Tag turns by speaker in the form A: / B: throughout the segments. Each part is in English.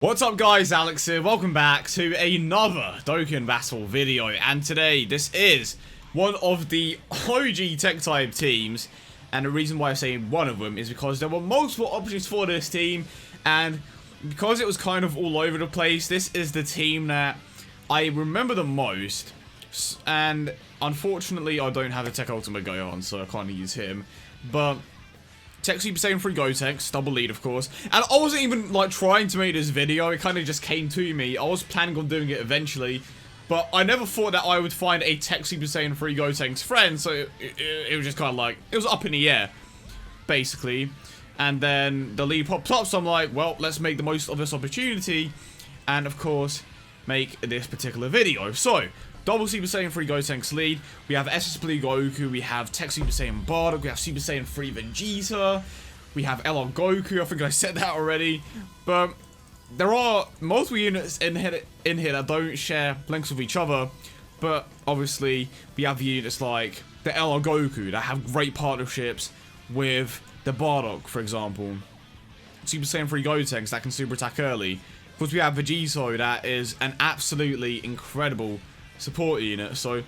A: What's up guys, Alex here, welcome back to another Dokkan Battle video, and today this is one of the OG tech type teams, and the reason why I say one of them is because there were multiple options for this team, and because it was kind of all over the place, this is the team that I remember the most, and unfortunately I don't have a Tech Ultimate Gohan, so I can't use him, but Tech Super Saiyan 3 Gotenks, double lead of course, and I wasn't even like trying to make this video, it kind of just came to me. I was planning on doing it eventually, but I never thought that I would find a Tech Super Saiyan 3 Gotenks friend, so it was just kind of like, it was up in the air, basically, and then the lead popped up, so I'm like, well, let's make the most of this opportunity, and of course, make this particular video. So, double Super Saiyan 3 Gotenks lead, we have SS Blue Goku, we have Tech Super Saiyan Bardock, we have Super Saiyan 3 Vegeta, we have LR Goku, I think I said that already, but there are multiple units in here that don't share links with each other, but obviously we have units like the LR Goku that have great partnerships with the Bardock, for example. Super Saiyan 3 Gotenks that can super attack early. Of course we have Vegito that is an absolutely incredible support unit, so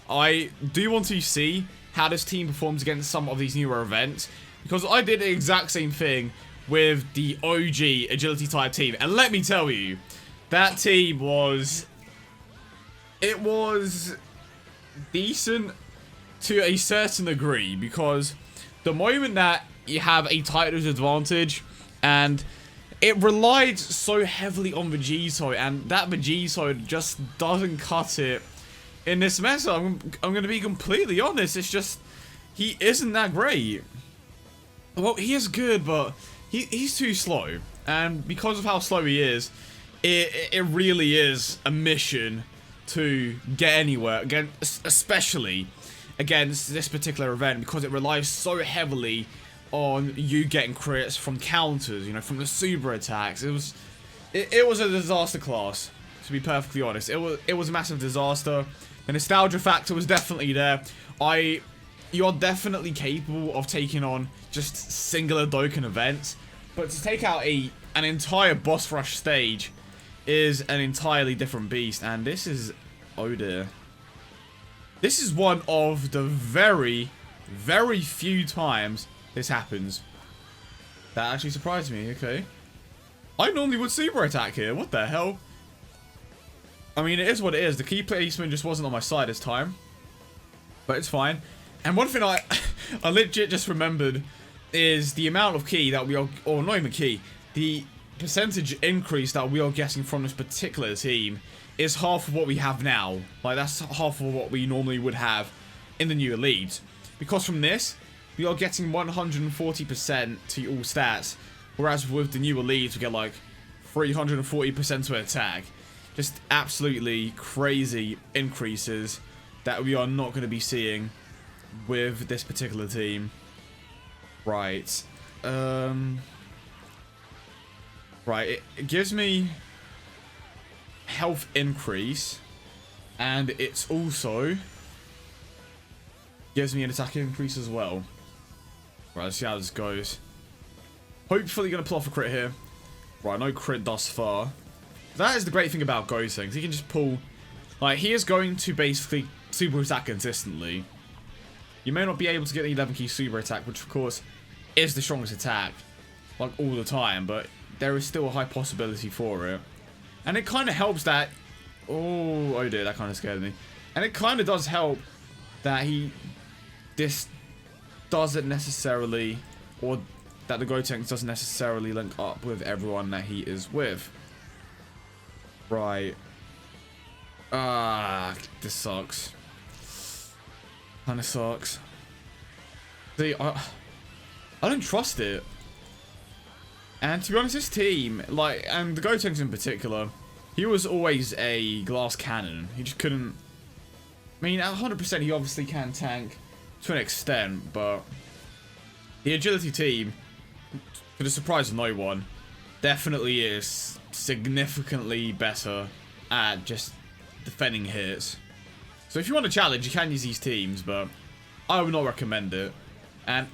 A: I do want to see how this team performs against some of these newer events, because I did the exact same thing with the OG agility type team, and let me tell you, that team was decent to a certain degree, because the moment that you have a title's advantage and it relied so heavily on Vegito, and that Vegito just doesn't cut it in this meta. I'm going to be completely honest, it's just, he isn't that great. Well, he is good, but he's too slow, and because of how slow he is, it really is a mission to get anywhere, especially against this particular event, because it relies so heavily on you getting crits from counters, you know, from the super attacks. It was a disaster class, to be perfectly honest. It was a massive disaster. The nostalgia factor was definitely there. You're definitely capable of taking on just singular Dokkan events, but to take out an entire boss rush stage is an entirely different beast, and this is, oh dear. This is one of the very, very few times this happens. That actually surprised me, okay. I normally would super attack here, what the hell? I mean, it is what it is. The key placement just wasn't on my side this time, but it's fine. And one thing I legit just remembered is the amount of ki that we are, or not even ki, the percentage increase that we are getting from this particular team is half of what we have now. Like, that's half of what we normally would have in the new elites. Because from this, we are getting 140% to all stats, whereas with the new elites we get like 340% to attack. Just absolutely crazy increases that we are not going to be seeing with this particular team. Right. Right, it gives me health increase, and it's also gives me an attack increase as well. Right, let's see how this goes. Hopefully gonna pull off a crit here. Right, no crit thus far. That is the great thing about Gotenks. He can just pull, like, he is going to basically super attack consistently. You may not be able to get the 11 key super attack, which of course is the strongest attack, like, all the time, but there is still a high possibility for it. And it kind of helps that, oh dear, that kind of scared me. And it kind of does help that this doesn't necessarily, or that the Gotenks doesn't necessarily link up with everyone that he is with. Right. This sucks. Kinda sucks. See, I don't trust it. And to be honest, this team, like, and the Gotenks in particular, he was always a glass cannon. He just couldn't, I mean, at 100% he obviously can tank to an extent, but the agility team, to the surprise of no one, definitely is significantly better at just defending hits. So if you want a challenge, you can use these teams, but I would not recommend it. And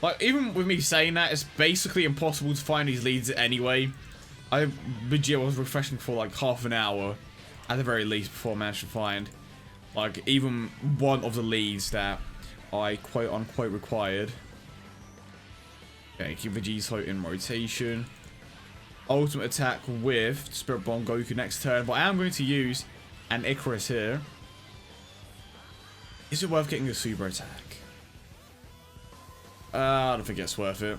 A: like, even with me saying that, it's basically impossible to find these leads anyway. I legit was refreshing for like half an hour at the very least before I managed to find like even one of the leads that I quote unquote required. Okay, keep Vegito in rotation. Ultimate attack with Spirit Bomb Goku next turn, but I am going to use an Icarus here. Is it worth getting a super attack? I don't think it's worth it.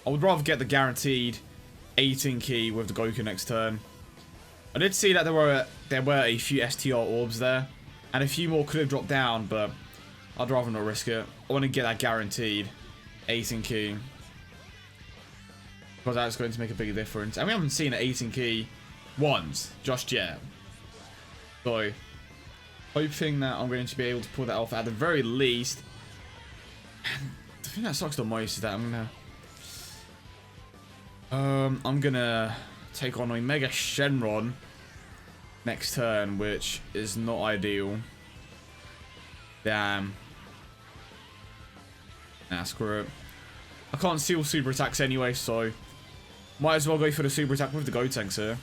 A: I would rather get the guaranteed 18 key with the Goku next turn. I did see that there were a few STR orbs there, and a few more could have dropped down, but I'd rather not risk it. I want to get that guaranteed 18 key, because that's going to make a bigger difference. And we haven't seen an 18 key once just yet, so hoping that I'm going to be able to pull that off at the very least. And the thing that sucks the most is that I'm gonna take on a Mega Shenron next turn, which is not ideal. Damn. Nah, screw it. I can't seal super attacks anyway, so might as well go for the super attack with the Gotenks here.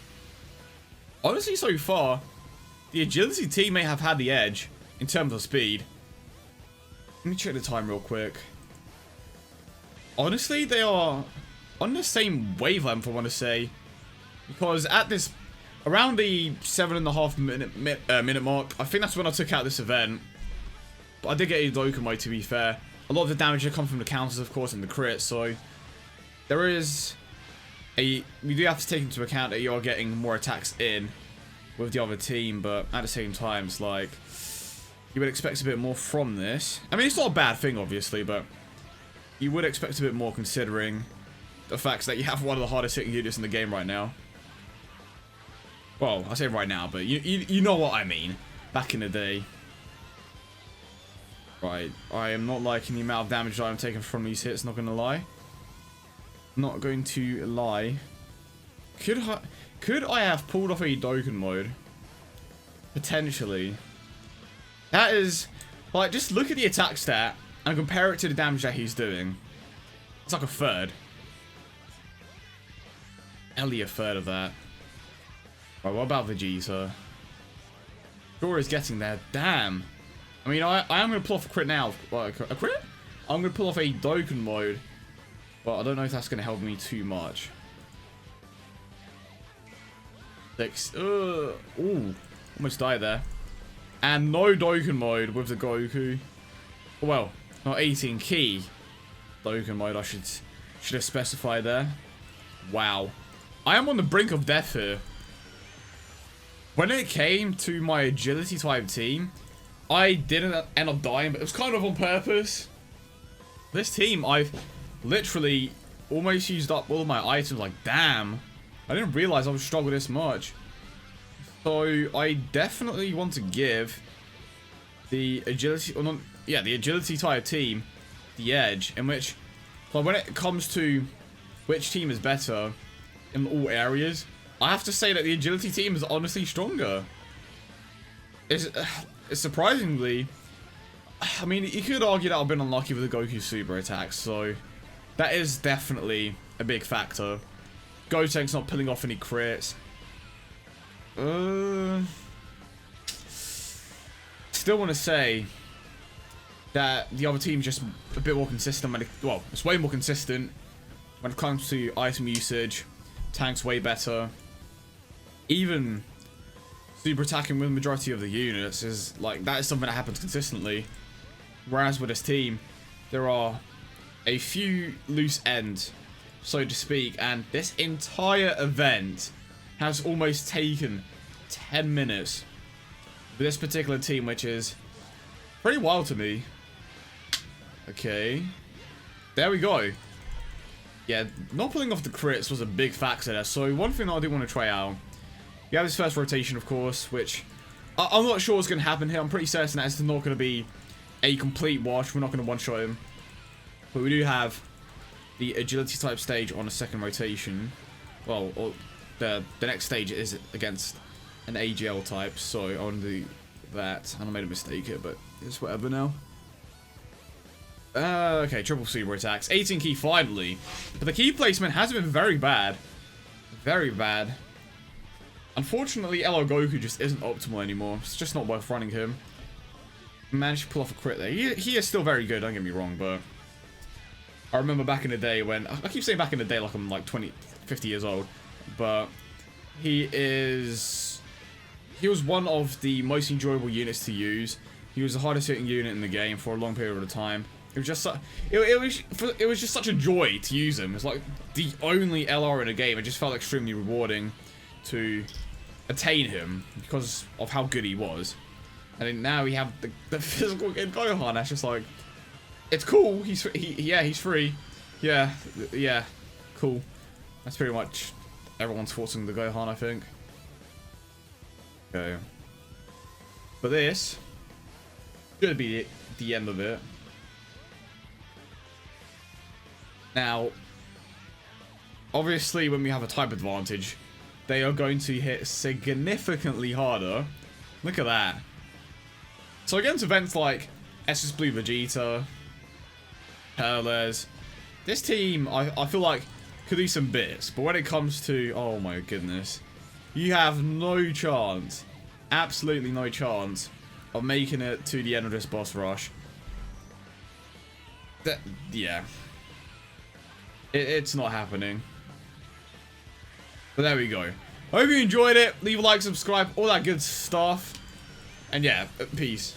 A: Honestly, so far, the agility team may have had the edge in terms of speed. Let me check the time real quick. Honestly, they are on the same wavelength, I want to say, because at this around the 7.5 minute mark, I think that's when I took out this event. But I did get a Dokkan, to be fair. A lot of the damage did come from the counters, of course, and the crits, so there is we do have to take into account that you are getting more attacks in with the other team, but at the same time, it's like you would expect a bit more from this. I mean, it's not a bad thing, obviously, but you would expect a bit more considering the fact that you have one of the hardest hitting units in the game right now. Well, I say right now, but you know what I mean. Back in the day. Right, I am not liking the amount of damage that I'm taking from these hits, not gonna lie. Not going to lie. Could I have pulled off a Dokkan mode? Potentially. That is, like, just look at the attack stat and compare it to the damage that he's doing. It's like a third. Only a third of that. Right, what about Vegeta? Sure is getting there. Damn. I mean, I am going to pull off a crit now. What, a crit? I'm going to pull off a Dokkan mode. But I don't know if that's going to help me too much. 6. Ooh. Almost died there. And no Dokkan mode with the Goku. Well, not 18 key Dokkan mode, I should have specified there. Wow. I am on the brink of death here. When it came to my agility type team, I didn't end up dying, but it was kind of on purpose. This team, I've literally almost used up all my items. Like, damn. I didn't realize I would struggle this much. So, I definitely want to give the agility, or not, yeah, the agility type team the edge, in which, well, when it comes to which team is better in all areas, I have to say that the agility team is honestly stronger. It's surprisingly, I mean, you could argue that I've been unlucky with the Goku super attacks, so that is definitely a big factor. Gotenks not pulling off any crits. Still want to say that the other team's just a bit more consistent. Well, it's way more consistent when it comes to item usage. Tank's way better. Even super attacking with the majority of the units is like, that is something that happens consistently. Whereas with this team, there are a few loose ends, so to speak, and this entire event has almost taken 10 minutes with this particular team, which is pretty wild to me. Okay, there we go. Yeah, not pulling off the crits was a big factor there. So one thing that I do want to try out, we have this first rotation, of course, which I'm not sure what's going to happen here. I'm pretty certain that it's not going to be a complete wash. We're not going to one-shot him. But we do have the agility type stage on a second rotation. Well, or the next stage is against an AGL type, so I want to do that. And I made a mistake here, but it's whatever now. Okay, triple super attacks. 18 key finally. But the key placement hasn't been very bad. Very bad. Unfortunately, LR Goku just isn't optimal anymore. It's just not worth running him. Managed to pull off a crit there. He is still very good, don't get me wrong, but I remember back in the day when... I keep saying back in the day like I'm like 50 years old, but he was one of the most enjoyable units to use. He was the hardest hitting unit in the game for a long period of time. It was just it was just such a joy to use him. It's like the only LR in a game. It just felt extremely rewarding to attain him because of how good he was. And then now we have the physical Gohan. That's just like, it's cool. He's free. Yeah, cool. That's pretty much everyone's thoughts on the Gohan, I think. Okay. But this should be the end of it. Now, obviously, when we have a type advantage, they are going to hit significantly harder. Look at that. So against events like SS Blue Vegeta, Perles, this team, I feel like, could do some bits. But when it comes to, oh my goodness, you have no chance, absolutely no chance, of making it to the end of this boss rush. Yeah. It's not happening. But there we go. I hope you enjoyed it. Leave a like, subscribe, all that good stuff. And yeah, peace.